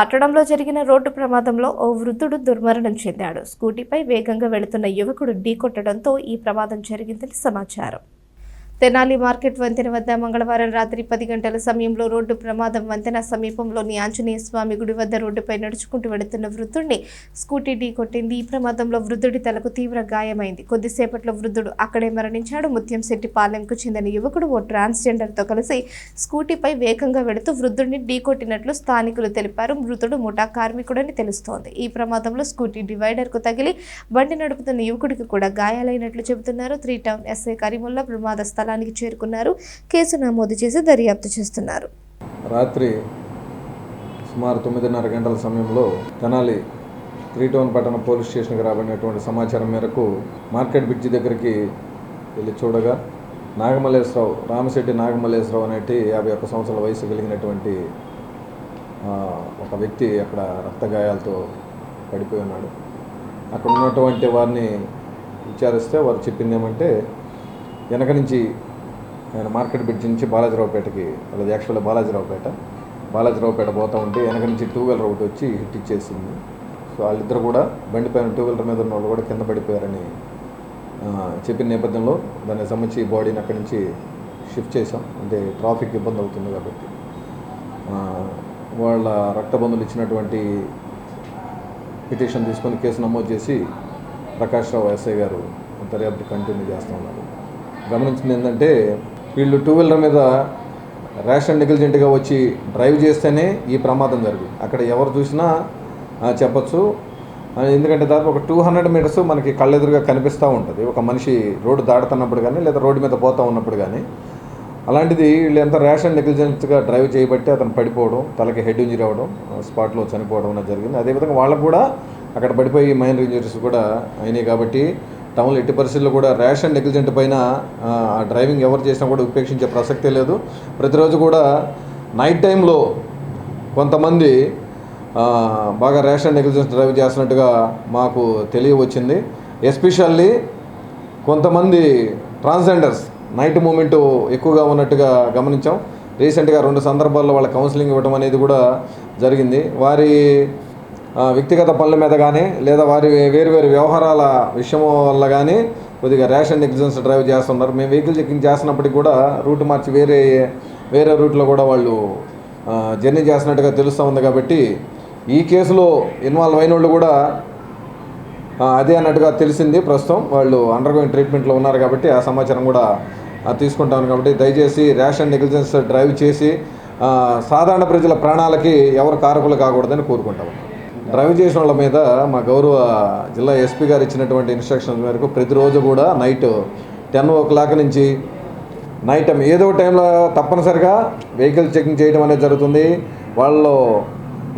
పట్టణంలో జరిగిన రోడ్డు ప్రమాదంలో ఓ వృద్ధుడు దుర్మరణం చెందాడు. స్కూటీపై వేగంగా వెళుతున్న యువకుడు ఢీకొట్టడంతో ఈ ప్రమాదం జరిగిందని సమాచారం. తెనాలి మార్కెట్ వంతెన వద్ద మంగళవారం రాత్రి 10 గంటల సమయంలో రోడ్డు ప్రమాదం. వంతెన సమీపంలోని ఆంజనేయ స్వామి గుడి వద్ద రోడ్డుపై నడుచుకుంటూ వెళుతున్న వృద్ధుడిని స్కూటీ ఢీకొట్టింది. ఈ ప్రమాదంలో వృద్ధుడి తలకు తీవ్ర గాయమైంది. కొద్దిసేపట్లో వృద్ధుడు అక్కడే మరణించాడు. ముత్యంశెట్టిపాలెంకు చెందిన యువకుడు ఓ ట్రాన్స్జెండర్తో కలిసి స్కూటీపై వేగంగా వెళుతూ వృద్ధుడిని ఢీకొట్టినట్లు స్థానికులు తెలిపారు. మృతుడు ముఠా కార్మికుడని తెలుస్తోంది. ఈ ప్రమాదంలో స్కూటీ డివైడర్కు తగిలి బండి నడుపుతున్న యువకుడికి కూడా గాయాలైనట్లు చెబుతున్నారు. 3 టౌన్ ఎస్ఐ కరీముల్లా ప్రమాద స్థలానికి చేరుకున్నారు. కేసు నమోదు చేసి దర్యాప్తు చేస్తున్నారు. రాత్రి సుమారు 9:30 గంటల సమయంలో తెనాలి 3 టౌన్ పట్టణ పోలీస్ స్టేషన్కి రాబడినటువంటి సమాచారం మేరకు మార్కెట్ బ్రిడ్జి దగ్గరికి వెళ్ళి చూడగా రామశెట్టి నాగమల్లేశ్వరరావు అనేటి 51 సంవత్సరాల వయసు కలిగినటువంటి ఒక వ్యక్తి అక్కడ రక్త గాయాలతో పడిపోయి ఉన్నాడు. అక్కడ ఉన్నటువంటి వారిని విచారిస్తే వారు చెప్పింది ఏమంటే, వెనక నుంచి ఆయన మార్కెట్ బ్రిడ్జ్ నుంచి బాలాజీరావుపేటకి, వాళ్ళది యాక్చువల్గా బాలాజీరావుపేట పోతూ ఉంటే వెనక నుంచి 2 వీలర్ ఒకటి వచ్చి హిట్ ఇచ్చేసింది. సో వాళ్ళిద్దరు కూడా బండి పైన 2 వీలర్ మీద ఉన్న వాళ్ళు కూడా కింద పడిపోయారని చెప్పిన నేపథ్యంలో దానికి సంబంధించి బాడీని అక్కడి నుంచి షిఫ్ట్ చేసాం. అంటే ట్రాఫిక్ ఇబ్బంది అవుతుంది కాబట్టి వాళ్ళ రక్తబంధువులు ఇచ్చినటువంటి పిటిషన్ తీసుకొని కేసు నమోదు చేసి ప్రకాష్ రావు ఎస్ఐ గారు దర్యాప్తు కంటిన్యూ చేస్తూ ఉన్నారు. గమనించింది ఏంటంటే, వీళ్ళు 2 వీలర్ మీద ర్యాష్ అండ్ నెగ్లిజెంట్గా వచ్చి డ్రైవ్ చేస్తేనే ఈ ప్రమాదం జరిగింది. అక్కడ ఎవరు చూసినా చెప్పచ్చు. ఎందుకంటే దాదాపు ఒక 200 మీటర్స్ మనకి కళ్ళెదురుగా కనిపిస్తూ ఉంటుంది ఒక మనిషి రోడ్డు దాడుతున్నప్పుడు కానీ లేదా రోడ్డు మీద పోతూ ఉన్నప్పుడు కానీ. అలాంటిది వీళ్ళు ఎంత ర్యాష్ అండ్ నెగ్లిజెంట్గా డ్రైవ్ చేయబట్టి అతను పడిపోవడం, తలకి హెడ్ ఇంజరీ అవ్వడం, స్పాట్లో చనిపోవడం అనేది జరిగింది. అదేవిధంగా వాళ్ళకు కూడా అక్కడ పడిపోయి మైనర్ ఇంజరీస్ కూడా అయినాయి. కాబట్టి టౌన్లో ఎట్టి పరిస్థితుల్లో కూడా ర్యాష్ అండ్ నెగ్లిజెంట్ పైన డ్రైవింగ్ ఎవరు చేసినా కూడా ఉపేక్షించే ప్రసక్తే లేదు. ప్రతిరోజు కూడా నైట్ టైంలో కొంతమంది బాగా ర్యాష్ అండ్ నెగ్లిజెన్స్ డ్రైవ్ చేస్తున్నట్టుగా మాకు తెలియవచ్చింది. ఎస్పెషల్లీ కొంతమంది ట్రాన్స్జెండర్స్ నైట్ మూమెంట్ ఎక్కువగా ఉన్నట్టుగా గమనించాం. రీసెంట్గా 2 సందర్భాల్లో వాళ్ళ కౌన్సిలింగ్ ఇవ్వడం అనేది కూడా జరిగింది. వారి వ్యక్తిగత పనుల మీద కానీ లేదా వారి వేరు వ్యవహారాల విషయం వల్ల కానీ కొద్దిగా ర్యాష్ అండ్ నెగ్లిజెన్స్ డ్రైవ్ చేస్తున్నారు. మేము వెహికల్ చెకింగ్ చేస్తున్నప్పటికీ కూడా రూట్ మార్చి వేరే రూట్లో కూడా వాళ్ళు జర్నీ చేస్తున్నట్టుగా తెలుస్తూ ఉంది. కాబట్టి ఈ కేసులో ఇన్వాల్వ్ అయిన వాళ్ళు కూడా అదే అన్నట్టుగా తెలిసింది. ప్రస్తుతం వాళ్ళు అండర్గోయింగ్ ట్రీట్మెంట్లో ఉన్నారు కాబట్టి ఆ సమాచారం కూడా తీసుకుంటాను. కాబట్టి దయచేసి ర్యాష్ అండ్ నెగ్లిజెన్స్ డ్రైవ్ చేసి సాధారణ ప్రజల ప్రాణాలకి ఎవరు కారకులు కాకూడదని కోరుకుంటాము. డ్రైవ్ చేసిన వాళ్ళ మీద మా గౌరవ జిల్లా ఎస్పీ గారు ఇచ్చినటువంటి ఇన్స్ట్రక్షన్స్ మేరకు ప్రతిరోజు కూడా నైట్ 10 o'clock నుంచి నైట్ టైం ఏదో టైంలో తప్పనిసరిగా వెహికల్ చెకింగ్ చేయడం అనేది జరుగుతుంది. వాళ్ళు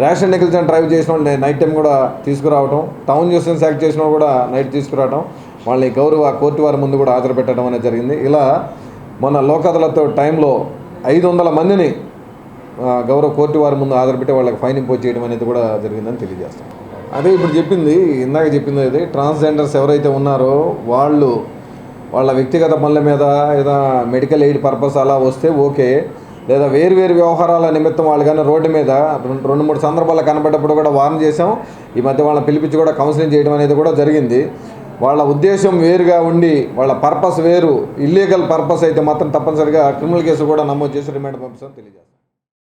ర్యాష్ అండ్ నెగ్లిజెంట్ డ్రైవ్ చేసిన వాళ్ళు నైట్ టైం కూడా తీసుకురావడం, టౌన్ న్యూసెన్స్ యాక్ట్ చేసిన వాళ్ళు కూడా నైట్ తీసుకురావడం, వాళ్ళని గౌరవ కోర్టు వారి ముందు కూడా హాజరు పెట్టడం అనేది జరిగింది. ఇలా మన లోక్ అదాలత్ టైంలో 500 మందిని గౌరవ కోర్టు వారి ముందు హాజరుపెట్టి వాళ్ళకి ఫైన్ ఇంపోజ్ చేయడం అనేది కూడా జరిగిందని తెలియజేస్తాం. అదే ఇప్పుడు ఇందాక చెప్పింది అది ట్రాన్స్జెండర్స్ ఎవరైతే ఉన్నారో వాళ్ళ వ్యక్తిగత పనుల మీద ఏదో మెడికల్ ఎయిడ్ పర్పస్ అలా వస్తే ఓకే, లేదా వేరు వ్యవహారాల నిమిత్తం వాళ్ళు కానీ రోడ్డు మీద 2-3 సందర్భాలు కనబడ్డప్పుడు కూడా వార్న్ చేసాం. ఈ మధ్య వాళ్ళని పిలిపించి కూడా కౌన్సిలింగ్ చేయడం అనేది కూడా జరిగింది. వాళ్ళ ఉద్దేశం వేరుగా ఉండి వాళ్ళ పర్పస్ వేరు, ఇల్లీగల్ పర్పస్ అయితే మాత్రం తప్పనిసరిగా క్రిమినల్ కేసు కూడా నమోదు చేసి రిమాండ్ పంపిస్తామని తెలియజేస్తాం.